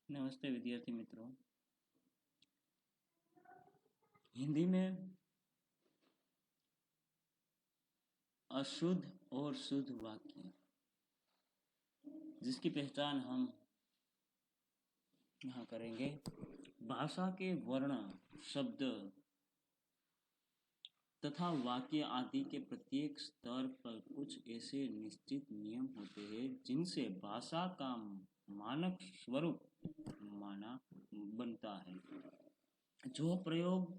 नमस्ते विद्यार्थी मित्रों। हिंदी में अशुद्ध और शुद्ध वाक्य जिसकी पहचान हम यहाँ करेंगे। भाषा के वर्ण, शब्द तथा वाक्य आदि के प्रत्येक स्तर पर कुछ ऐसे निश्चित नियम होते हैं जिनसे भाषा का मानक स्वरूप माना बनता है। जो प्रयोग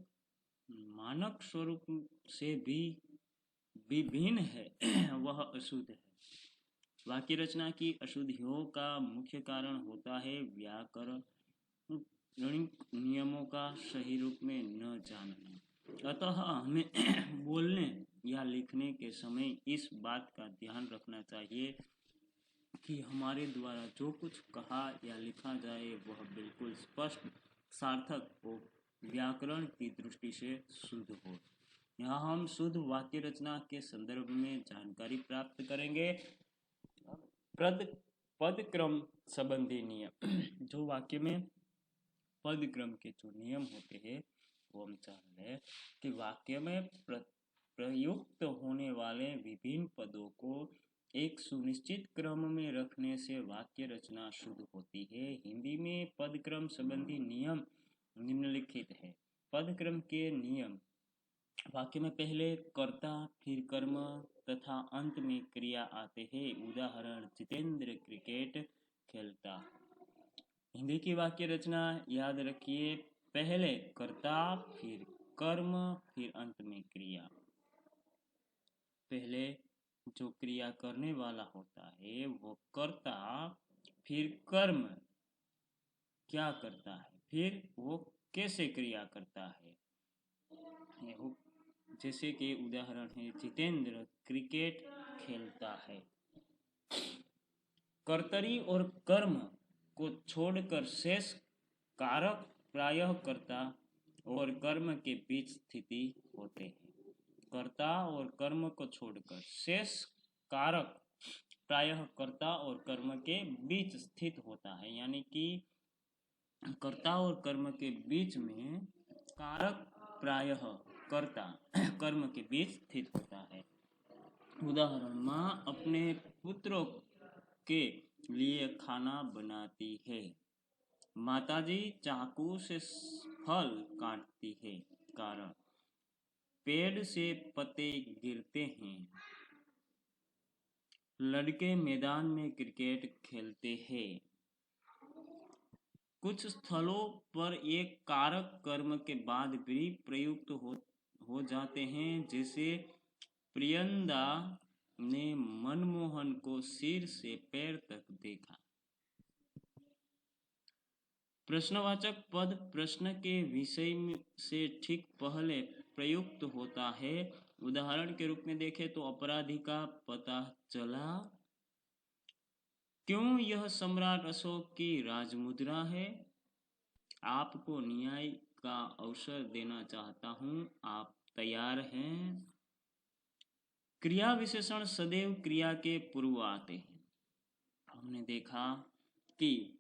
मानक स्वरूप से भी विभिन्न है वह अशुद्ध है। वाक्य रचना की अशुद्धियों का मुख्य कारण होता है व्याकरणिक नियमों का सही रूप में न जानना। अतः हमें बोलने या लिखने के समय इस बात का ध्यान रखना चाहिए कि हमारे द्वारा जो कुछ कहा या लिखा जाए वह बिल्कुल स्पष्ट, सार्थक और व्याकरण की दृष्टि से शुद्ध हो। यहाँ हम शुद्ध वाक्य रचना के संदर्भ में जानकारी प्राप्त करेंगे। पद क्रम संबंधी नियम जो वाक्य में पद क्रम के जो नियम होते हैं वो हम जान लें कि वाक्य में प्रयुक्त होने वाले विभिन्न पदों को एक सुनिश्चित क्रम में रखने से वाक्य रचना शुद्ध होती है। हिंदी में पद क्रम संबंधी नियम निम्नलिखित है। पद क्रम के नियम: वाक्य में पहले कर्ता, फिर कर्म तथा अंत में क्रिया आते हैं। उदाहरण: जितेंद्र क्रिकेट खेलता। हिंदी की वाक्य रचना याद रखिए, पहले कर्ता, फिर कर्म, फिर अंत में क्रिया। पहले जो क्रिया करने वाला होता है वो कर्ता, फिर कर्म क्या करता है, फिर वो कैसे क्रिया करता है। जैसे कि उदाहरण है, जितेंद्र क्रिकेट खेलता है। कर्तरी और कर्म को छोड़कर शेष कारक प्रायः कर्ता और कर्म के बीच स्थिति होते हैं। कर्ता और कर्म को छोड़कर शेष कारक प्रायः कर्ता और कर्म के बीच स्थित होता है, यानी कि कर्ता और कर्म के बीच में कारक प्रायः कर्ता कर्म के बीच स्थित होता है। उदाहरण: माँ अपने पुत्रों के लिए खाना बनाती है। माताजी चाकू से फल काटती है। कारण: पेड़ से पत्ते गिरते हैं। लड़के मैदान में क्रिकेट खेलते हैं। कुछ स्थलों पर एक कारक कर्म के बाद भी प्रयुक्त हो जाते हैं, जैसे प्रियंदा ने मनमोहन को सिर से पैर तक देखा। प्रश्नवाचक पद प्रश्न के विषय से ठीक पहले प्रयुक्त होता है। उदाहरण के रूप में देखें तो अपराधी का पता चला। क्यों यह सम्राट अशोक की राजमुद्रा है? आपको न्याय का अवसर देना चाहता हूं, आप तैयार हैं? क्रिया विशेषण सदैव क्रिया के पूर्व आते हैं। हमने देखा कि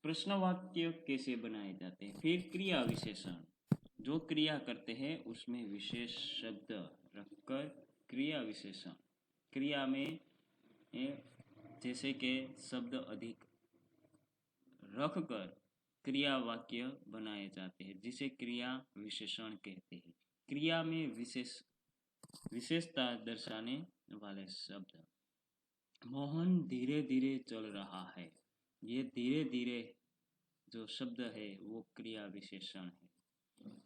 प्रश्न वाक्य कैसे बनाए जाते हैं। फिर क्रिया विशेषण, जो क्रिया करते हैं उसमें विशेष शब्द रखकर क्रिया विशेषण। क्रिया में जैसे कि शब्द अधिक रखकर क्रिया वाक्य बनाए जाते हैं, जिसे क्रिया विशेषण कहते हैं। क्रिया में विशेषता दर्शाने वाले शब्द। मोहन धीरे धीरे चल रहा है। ये धीरे धीरे जो शब्द है वो क्रिया विशेषण है।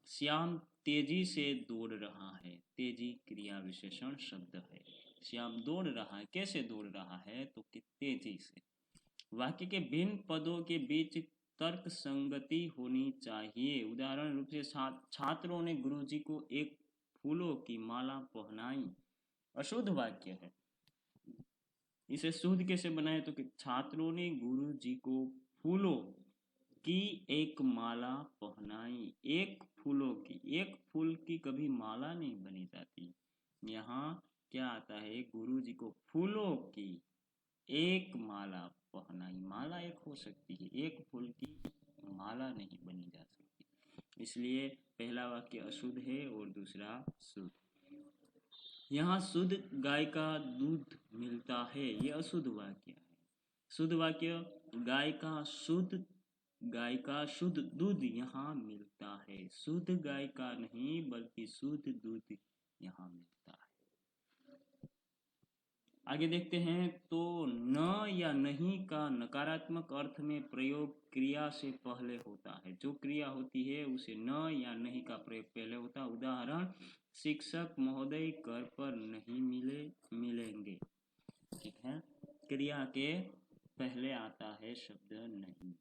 श्याम तेजी से दौड़ रहा है। तेजी क्रिया विशेषण शब्द है। श्याम दौड़ रहा है, कैसे दौड़ रहा है? तो तेजी से। वाक्य के भिन्न पदों के बीच तर्क संगति होनी चाहिए। उदाहरण रूप से छात्रों ने गुरुजी को एक फूलों की माला पहनाई। अशुद्ध वाक्य है। इसे शुद्ध कैसे बनाए? तो कि छात्रों ने गुरुजी को फूलों की एक माला पहनाई। एक फूल की कभी माला नहीं बनी जाती। यहाँ क्या आता है? गुरुजी को फूलों की एक माला पहनाई। माला एक हो सकती है, एक फूल की माला नहीं बनी जा सकती, इसलिए पहला वाक्य अशुद्ध है और दूसरा शुद्ध। यहाँ शुद्ध गाय का दूध मिलता है, ये अशुद्ध वाक्य है। शुद्ध वाक्य गाय का शुद्ध दूध यहाँ मिलता है। शुद्ध गाय का नहीं बल्कि शुद्ध दूध यहाँ मिलता है। आगे देखते हैं तो न या नहीं का नकारात्मक अर्थ में प्रयोग क्रिया से पहले होता है। जो क्रिया होती है उसे न या नहीं का प्रयोग पहले होता है। उदाहरण, शिक्षक महोदय घर पर नहीं मिलेंगे। ठीक है, क्रिया के पहले आता है शब्द नहीं।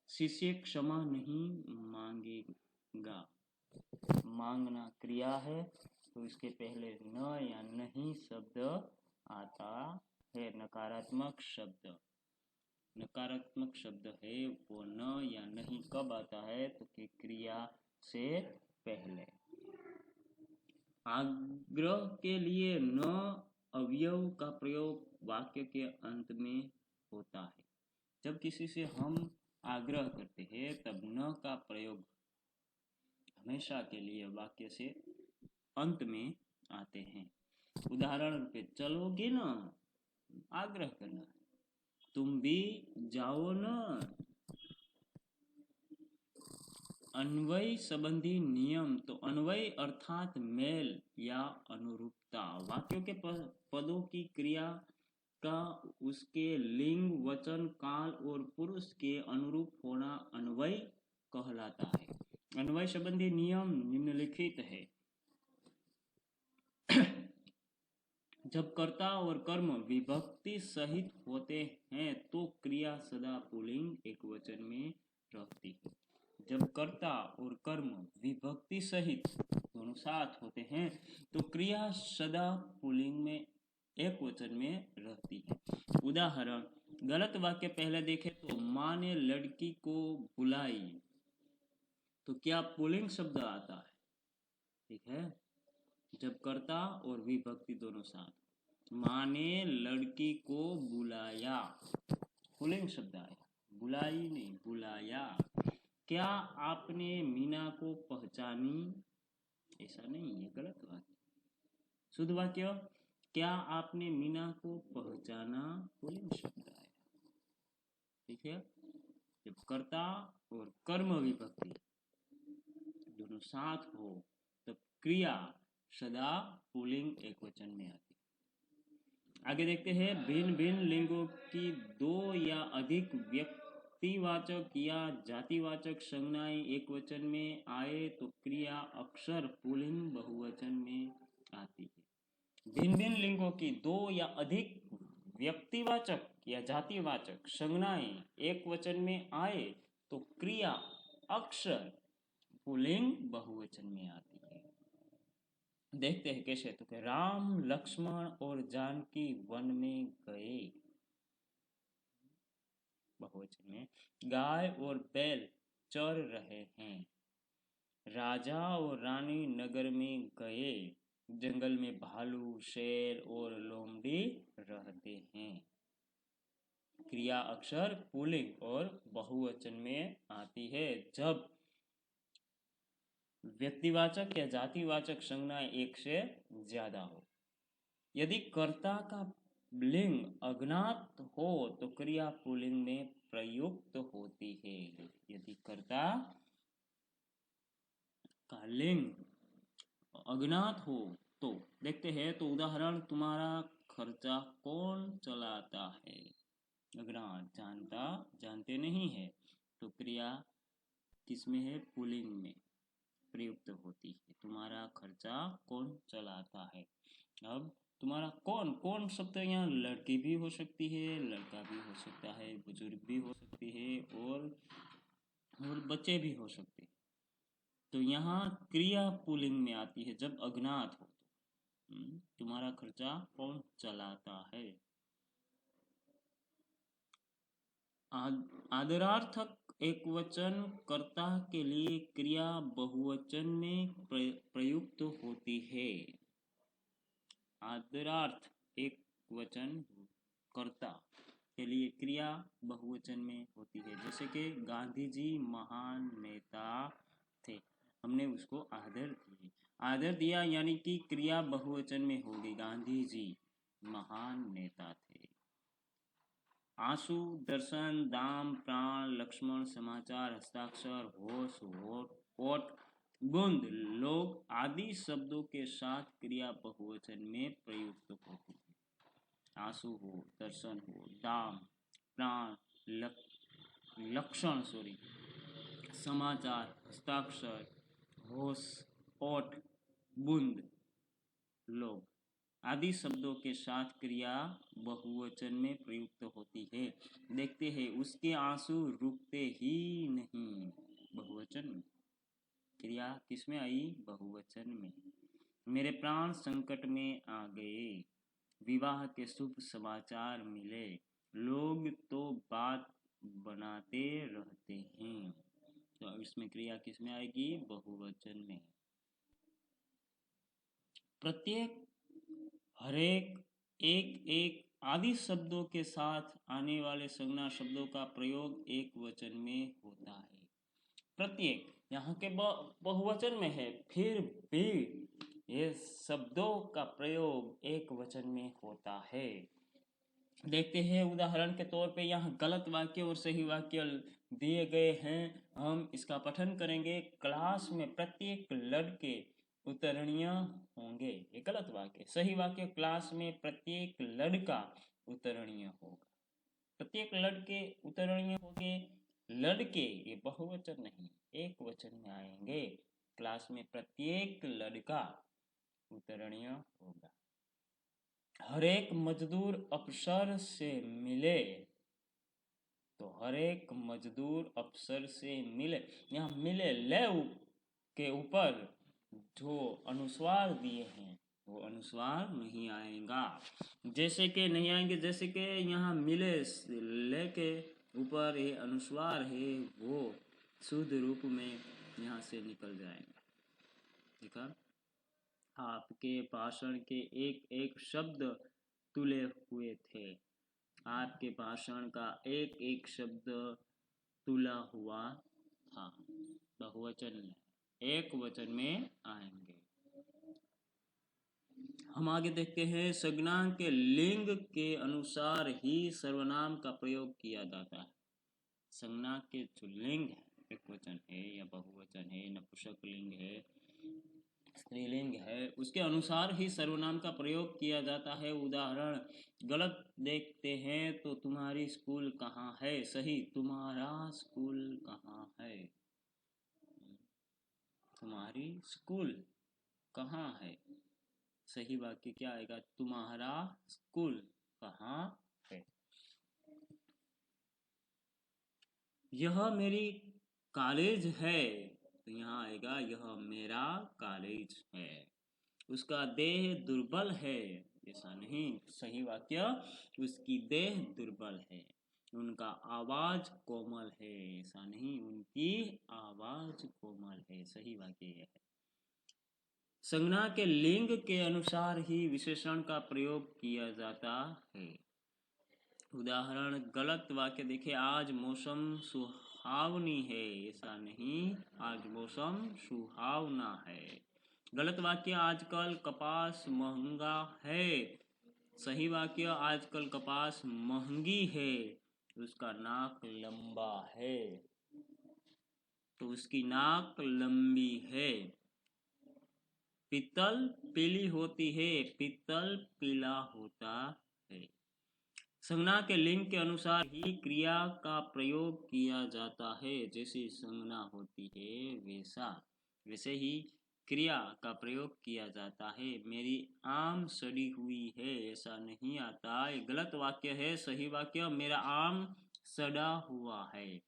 शिष्य क्षमा नहीं मांगेगा। मांगना क्रिया है तो इसके पहले न या नहीं शब्द आता है। नकारात्मक शब्द है वो न या नहीं कब आता है तो कि क्रिया से पहले। आग्रह के लिए न अवयव का प्रयोग वाक्य के अंत में होता है। जब किसी से हम आग्रह करते हैं तब न का प्रयोग हमेशा के लिए वाक्य से अंत में आते हैं। उदाहरण पे, चलोगे ना, आग्रह करना है, तुम भी जाओ ना। अन्वय संबंधी नियम, तो अन्वय अर्थात मेल या अनुरूपता। वाक्यों के पदों की क्रिया का उसके लिंग, वचन, काल और पुरुष के अनुरूप होना अन्वय कहलाता है। अन्वय संबंधी नियम निम्नलिखित है। जब कर्ता और कर्म विभक्ति सहित होते हैं तो क्रिया सदा पुल्लिंग एकवचन में रहती है। जब कर्ता और कर्म विभक्ति सहित दोनों साथ होते हैं तो क्रिया सदा पुल्लिंग में एकवचन में रहती है। उदाहरण, गलत वाक्य पहले देखें तो माँ ने लड़की को बुलाई, तो क्या पुल्लिंग शब्द आता है? ठीक है, जब कर्ता और विभक्ति दोनों साथ। माँ ने लड़की को बुलाया, पुल्लिंग शब्द आया, बुलाई नहीं, बुलाया। क्या आपने मीना को पहचानी? ऐसा नहीं, ये गलत वाक्य। शुद्ध वाक्य, क्या आपने मीना को पहचाना, पुल्लिंग शब्द आया। ठीक है, जब कर्ता और कर्म विभक्ति दोनों साथ हो तब क्रिया सदा पुल्लिंग एकवचन में आती है। आगे देखते हैं, भिन्न भिन्न लिंगों की दो या अधिक व्यक्तिवाचक या जातिवाचक संज्ञाएं एकवचन में आए तो क्रिया अक्सर पुल्लिंग बहुवचन में आती है। भिन्न भिन्न लिंगों की दो या अधिक व्यक्तिवाचक या जातिवाचक संज्ञाएं एकवचन में आए तो क्रिया अक्सर पुल्लिंग बहुवचन में आती है। देखते हैं कैसे, तो राम, लक्ष्मण और जानकी वन में गए, बहुवचन में। गाय और बैल चर रहे हैं। राजा और रानी नगर में गए, जंगल में भालू, शेर और लोमड़ी रहते हैं। क्रिया अक्सर पुल्लिंग और बहुवचन में आती है जब व्यक्तिवाचक या जातिवाचक संज्ञा एक से ज्यादा हो। यदि कर्ता का लिंग अज्ञात हो तो क्रिया पुल्लिंग में प्रयुक्त होती है। यदि कर्ता का लिंग अज्ञात हो तो देखते हैं, तो उदाहरण, तुम्हारा खर्चा कौन चलाता है? अज्ञात, जानते नहीं है, तो क्रिया किसमें है? पुल्लिंग में प्रयुक्त होती है। तुम्हारा खर्चा कौन चलाता है। अब तुम्हारा कौन शब्द यहाँ लड़की भी हो सकती है, लड़का भी हो सकता है, बुजुर्ग भी हो सकती है और बच्चे भी हो सकते हैं। तो यहाँ क्रिया पुल्लिंग में आती है जब अज्ञात हो तो। तुम्हारा खर्चा कौन चलाता है। आदरार्थक एकवचन कर्ता के लिए क्रिया बहुवचन में प्रयुक्त होती है। आदरार्थ एक एकवचन कर्ता के लिए क्रिया बहुवचन में होती है। जैसे कि गांधी जी महान नेता थे, हमने उसको आदर दिया यानी कि क्रिया बहुवचन में होगी। गांधी जी महान नेता थे। आंसू, दर्शन, दाम, प्राण, लक्ष्मण, समाचार, हस्ताक्षर, होश, ओट, बूंद, लोग आदि शब्दों के साथ क्रिया बहुवचन में प्रयुक्त होती है। आंसू हो, दर्शन हो, दाम, प्राण, लक्षण समाचार, हस्ताक्षर, होश, ओठ, बूंद, लोग आदि शब्दों के साथ क्रिया बहुवचन में प्रयुक्त होती है। देखते हैं, उसके आंसू रुकते ही नहीं, बहुवचन में। क्रिया किसमें आई? बहुवचन में। मेरे प्राण संकट में आ गए, विवाह के शुभ समाचार मिले, लोग तो बात बनाते रहते हैं। तो इसमें क्रिया किसमें आएगी? बहुवचन में। प्रत्येक, हरेक, एक एक आदि शब्दों के साथ आने वाले संज्ञा शब्दों का प्रयोग एक वचन में होता है। प्रत्येक यहाँ के बहुवचन में है, फिर भी ये शब्दों का प्रयोग एक वचन में होता है। देखते हैं उदाहरण के तौर पे यहाँ गलत वाक्य और सही वाक्य दिए गए हैं। हम इसका पठन करेंगे। क्लास में प्रत्येक लड़के उत्तीर्ण होंगे, ये गलत वाक्य। सही वाक्य, क्लास में प्रत्येक लड़का उत्तीर्ण होगा। प्रत्येक लड़के उत्तीर्ण होंगे। लड़के ये बहुवचन नहीं, एक वचन में आएंगे। क्लास में प्रत्येक लड़का उत्तीर्ण होगा। हर एक मजदूर अफसर से मिले, तो हर एक मजदूर अफसर से मिले। यहाँ मिले ले के ऊपर जो अनुस्वार दिए हैं वो अनुस्वार नहीं आएगा। जैसे कि नहीं आएंगे, जैसे कि यहाँ मिले ले के ऊपर ये अनुस्वार है, वो शुद्ध रूप में यहाँ से निकल जाएगा। देखा, आपके भाषण के एक एक शब्द तुले हुए थे। आपके भाषण का एक एक शब्द तुला हुआ था। बहुवचन में, एक वचन में आएंगे। हम आगे देखते हैं। संज्ञा के लिंग के अनुसार ही सर्वनाम का प्रयोग किया जाता है। संज्ञा के जो लिंग है, एक वचन है या बहुवचन है, नपुंसक लिंग है, स्त्रीलिंग है, उसके अनुसार ही सर्वनाम का प्रयोग किया जाता है। उदाहरण गलत देखते हैं तो तुम्हारी स्कूल कहाँ है? सही, तुम्हारा स्कूल कहाँ है? तुम्हारी स्कूल कहाँ है? सही वाक्य क्या आएगा? तुम्हारा स्कूल कहाँ है? यह मेरी कॉलेज है, तो यहाँ आएगा यह मेरा कॉलेज है। उसका देह दुर्बल है, ऐसा नहीं। सही वाक्य, उसकी देह दुर्बल है। उनका आवाज कोमल है, ऐसा नहीं। उनकी आवाज कोमल है। सही वाक्य यह है। संज्ञा के लिंग के अनुसार ही विशेषण का प्रयोग किया जाता है। उदाहरण गलत वाक्य देखिए। आज मौसम सुहावनी है, ऐसा नहीं। आज मौसम सुहावना है। गलत वाक्य आजकल कपास महंगा है। सही वाक्य आजकल कपास महंगी है। उसका नाक लंबा है, तो उसकी नाक लंबी है। पीतल पीली होती है, पीतल पीला होता है। संज्ञा के लिंग के अनुसार ही क्रिया का प्रयोग किया जाता है। जैसी संज्ञा होती है वैसे ही क्रिया का प्रयोग किया जाता है। मेरी आम सड़ी हुई है, ऐसा नहीं आता। ये गलत वाक्य है। सही वाक्य, मेरा आम सड़ा हुआ है।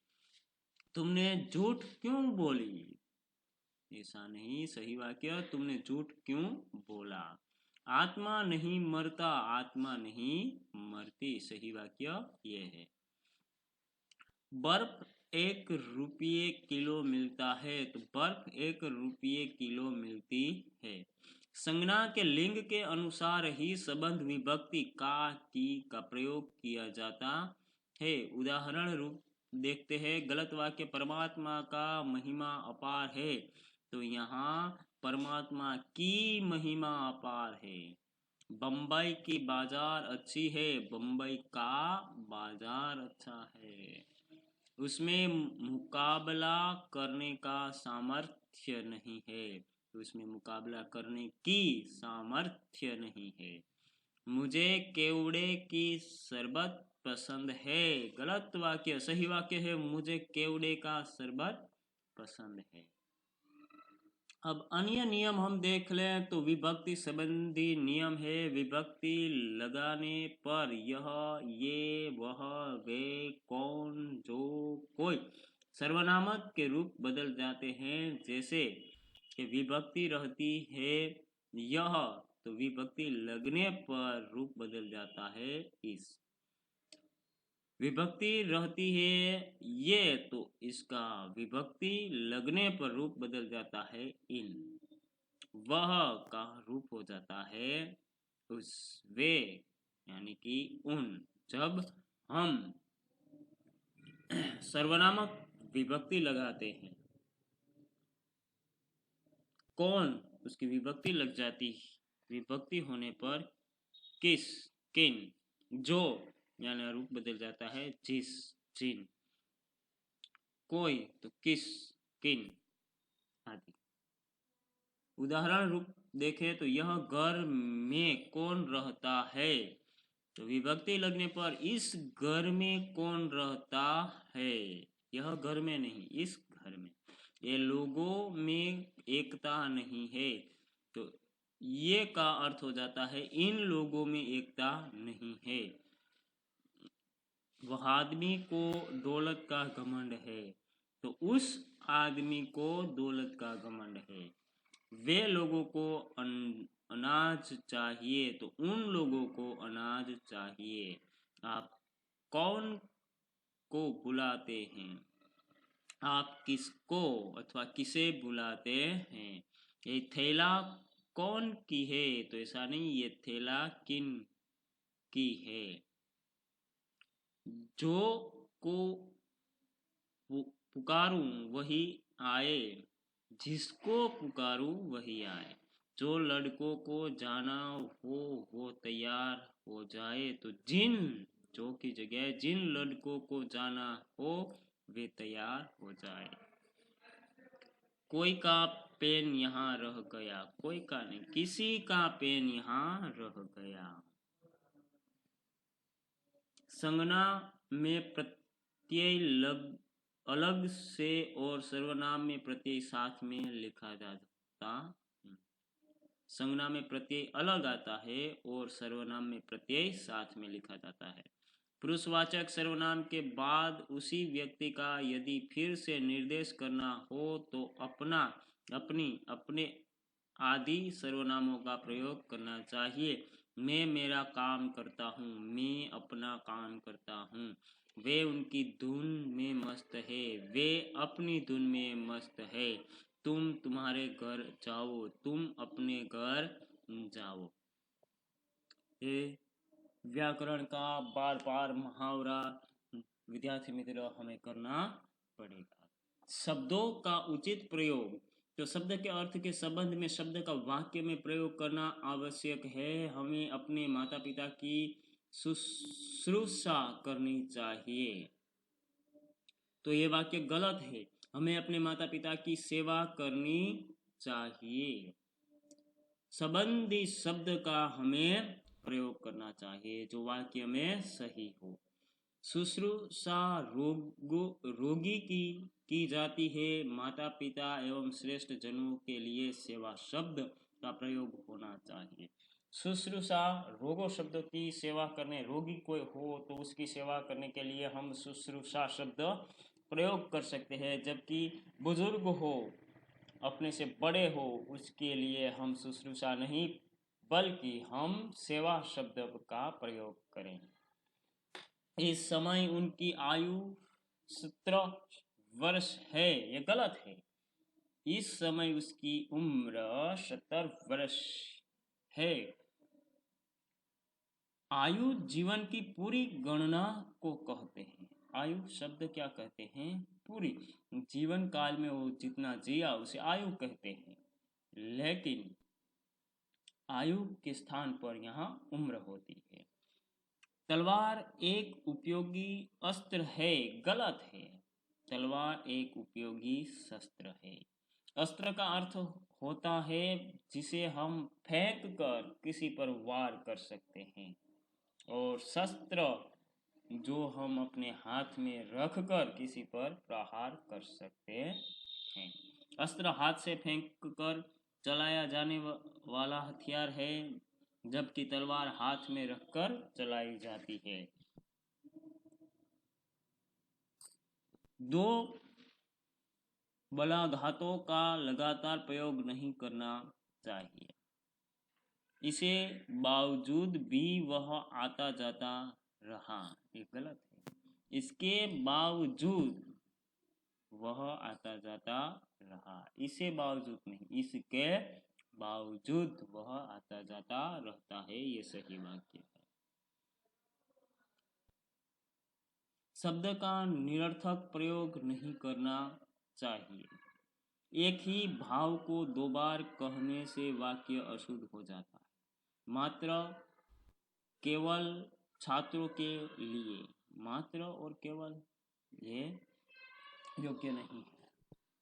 तुमने झूठ क्यों बोली? ऐसा नहीं। सही वाक्य, तुमने झूठ क्यों बोला? आत्मा नहीं मरता, आत्मा नहीं मरती। सही वाक्य ये है। बर्फ 1 रुपये किलो मिलता है, तो बर्फ 1 रुपये किलो मिलती है। संज्ञा के लिंग के अनुसार ही संबंध विभक्ति का की का प्रयोग किया जाता है। उदाहरण रूप देखते हैं, गलत वाक्य परमात्मा का महिमा अपार है, तो यहाँ परमात्मा की महिमा अपार है। बम्बई की बाजार अच्छी है, बम्बई का बाजार अच्छा है। उसमें मुकाबला करने का सामर्थ्य नहीं है, उसमें मुकाबला करने की सामर्थ्य नहीं है। मुझे केवड़े की शरबत पसंद है, गलत वाक्य। सही वाक्य है, मुझे केवड़े का शरबत पसंद है। अब अन्य नियम हम देख लें तो विभक्ति संबंधी नियम है। विभक्ति लगाने पर यह, ये, वह, वे, कौन, जो, कोई सर्वनामक के रूप बदल जाते हैं। जैसे कि विभक्ति रहती है यह, तो विभक्ति लगने पर रूप बदल जाता है इस। विभक्ति रहती है ये, तो इसका विभक्ति लगने पर रूप बदल जाता है इन। वह का रूप हो जाता है उस। वे यानी कि उन। जब हम सर्वनामक विभक्ति लगाते हैं, कौन उसकी विभक्ति लग जाती, विभक्ति होने पर किस, किन, जो यानी रूप बदल जाता है जिस, जिन, कोई तो किस, किन आदि। उदाहरण रूप देखें तो यह घर में कौन रहता है, तो विभक्ति लगने पर इस घर में कौन रहता है, यह घर में नहीं इस घर में। ये लोगों में एकता नहीं है, तो ये का अर्थ हो जाता है इन लोगों में एकता नहीं है। वह आदमी को दौलत का घमंड है, तो उस आदमी को दौलत का घमंड है। वे लोगों को अनाज चाहिए, तो उन लोगों को अनाज चाहिए। आप कौन को बुलाते हैं, आप किसको अथवा किसे बुलाते हैं। ये थैला कौन की है, तो ऐसा नहीं, ये थैला किन की है। जो को पुकारूं वही आए, जिसको पुकारूं वही आए। जो लड़कों को जाना हो वो तैयार हो जाए, तो जिन, जो की जगह जिन लड़कों को जाना हो वे तैयार हो जाए। कोई का पेन यहाँ रह गया, कोई का नहीं, किसी का पेन यहाँ रह गया। संज्ञा में प्रत्यय अलग से और सर्वनाम में प्रत्यय साथ में लिखा जाता। संज्ञा में प्रत्यय अलग आता है और सर्वनाम में प्रत्यय साथ में लिखा जाता है। पुरुषवाचक सर्वनाम के बाद उसी व्यक्ति का यदि फिर से निर्देश करना हो तो अपना, अपनी, अपने आदि सर्वनामों का प्रयोग करना चाहिए। मैं मेरा काम करता हूँ, मैं अपना काम करता हूँ। वे उनकी धुन में मस्त है, वे अपनी धुन में मस्त है। तुम तुम्हारे घर जाओ, तुम अपने घर जाओ। ये व्याकरण का बार बार मुहावरा विद्यार्थी मित्र हमें करना पड़ेगा। शब्दों का उचित प्रयोग, तो शब्द के अर्थ के संबंध में शब्द का वाक्य में प्रयोग करना आवश्यक है। हमें अपने माता पिता की शुश्रूषा करनी चाहिए, तो ये वाक्य गलत है। हमें अपने माता पिता की सेवा करनी चाहिए। संबंधी शब्द का हमें प्रयोग करना चाहिए जो वाक्य में सही हो। शुश्रूषा रोगी की जाती है। माता पिता एवं श्रेष्ठ जनों के लिए सेवा शब्द का प्रयोग होना चाहिए। शुश्रूषा रोगों शब्द की सेवा करने, रोगी कोई हो तो उसकी सेवा करने के लिए हम शुश्रूषा शब्द प्रयोग कर सकते हैं। जबकि बुजुर्ग हो, अपने से बड़े हो, उसके लिए हम शुश्रूषा नहीं बल्कि हम सेवा शब्द का प्रयोग करें। इस समय उनकी आयु 17 वर्ष है, ये गलत है। इस समय उसकी उम्र 70 वर्ष है। आयु जीवन की पूरी गणना को कहते हैं। आयु शब्द क्या कहते हैं? पूरी जीवन काल में वो जितना जिया उसे आयु कहते हैं। लेकिन आयु के स्थान पर यहाँ उम्र होती है। तलवार एक उपयोगी अस्त्र है, गलत है। तलवार एक उपयोगी शस्त्र है। अस्त्र का अर्थ होता है जिसे हम फेंक कर किसी पर वार कर सकते हैं, और शस्त्र जो हम अपने हाथ में रख कर किसी पर प्रहार कर सकते हैं। अस्त्र हाथ से फेंक कर चलाया जाने वाला हथियार है, जबकि तलवार हाथ में रखकर चलाई जाती है। दो बलाघातों का लगातार प्रयोग नहीं करना चाहिए। इसे बावजूद भी वह आता जाता रहा, ये गलत है। इसके बावजूद वह आता जाता रहा, इसे बावजूद नहीं, इसके बावजूद वह आता जाता रहता है, ये सही वाक्य है। शब्द का निरर्थक प्रयोग नहीं करना चाहिए। एक ही भाव को दो बार कहने से वाक्य अशुद्ध हो जाता है। मात्र केवल छात्रों के लिए, मात्र और केवल ये योग्य नहीं है,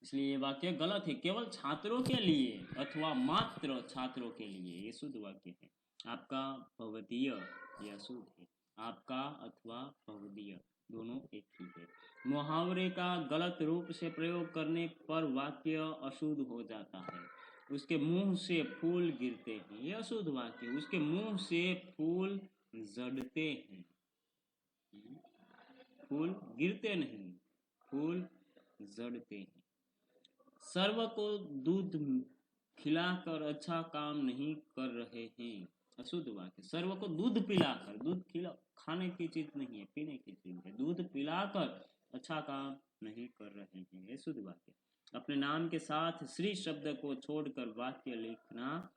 इसलिए ये वाक्य गलत है। केवल छात्रों के लिए अथवा मात्र छात्रों के लिए, ये शुद्ध वाक्य है। आपका भवदीय यह शुद्ध है। आपका अथवा भवदीय दोनों एक ही है। मुहावरे का गलत रूप से प्रयोग करने पर वाक्य अशुद्ध हो जाता है। उसके मुंह से फूल गिरते हैं, यह अशुद्ध वाक्य। उसके मुंह से फूल जड़ते हैं, फूल गिरते नहीं, फूल जड़ते हैं। सर्व को दूध खिलाकर अच्छा काम नहीं कर रहे हैं, अशुद्ध वाक्य। सर्व को दूध पिलाकर, दूध खिला खाने की चीज नहीं है, पीने की चीज है। दूध पिलाकर अच्छा काम नहीं कर रहे हैं, ये शुद्ध वाक्य। अपने नाम के साथ श्री शब्द को छोड़कर वाक्य लिखना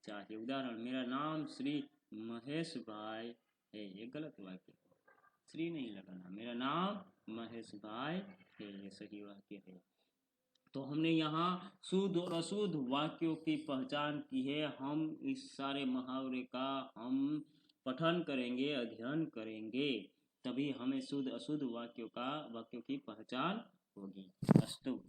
चाहिए। उदाहरण, मेरा नाम श्री महेश भाई है, ये गलत वाक्य है। श्री नहीं लगाना, मेरा नाम महेश भाई है, ये सही वाक्य है। तो हमने यहाँ शुद्ध और अशुद्ध वाक्यों की पहचान की है। हम इस सारे मुहावरे का हम पठन करेंगे, अध्ययन करेंगे, तभी हमें शुद्ध अशुद्ध वाक्यों की पहचान होगी। अस्तु।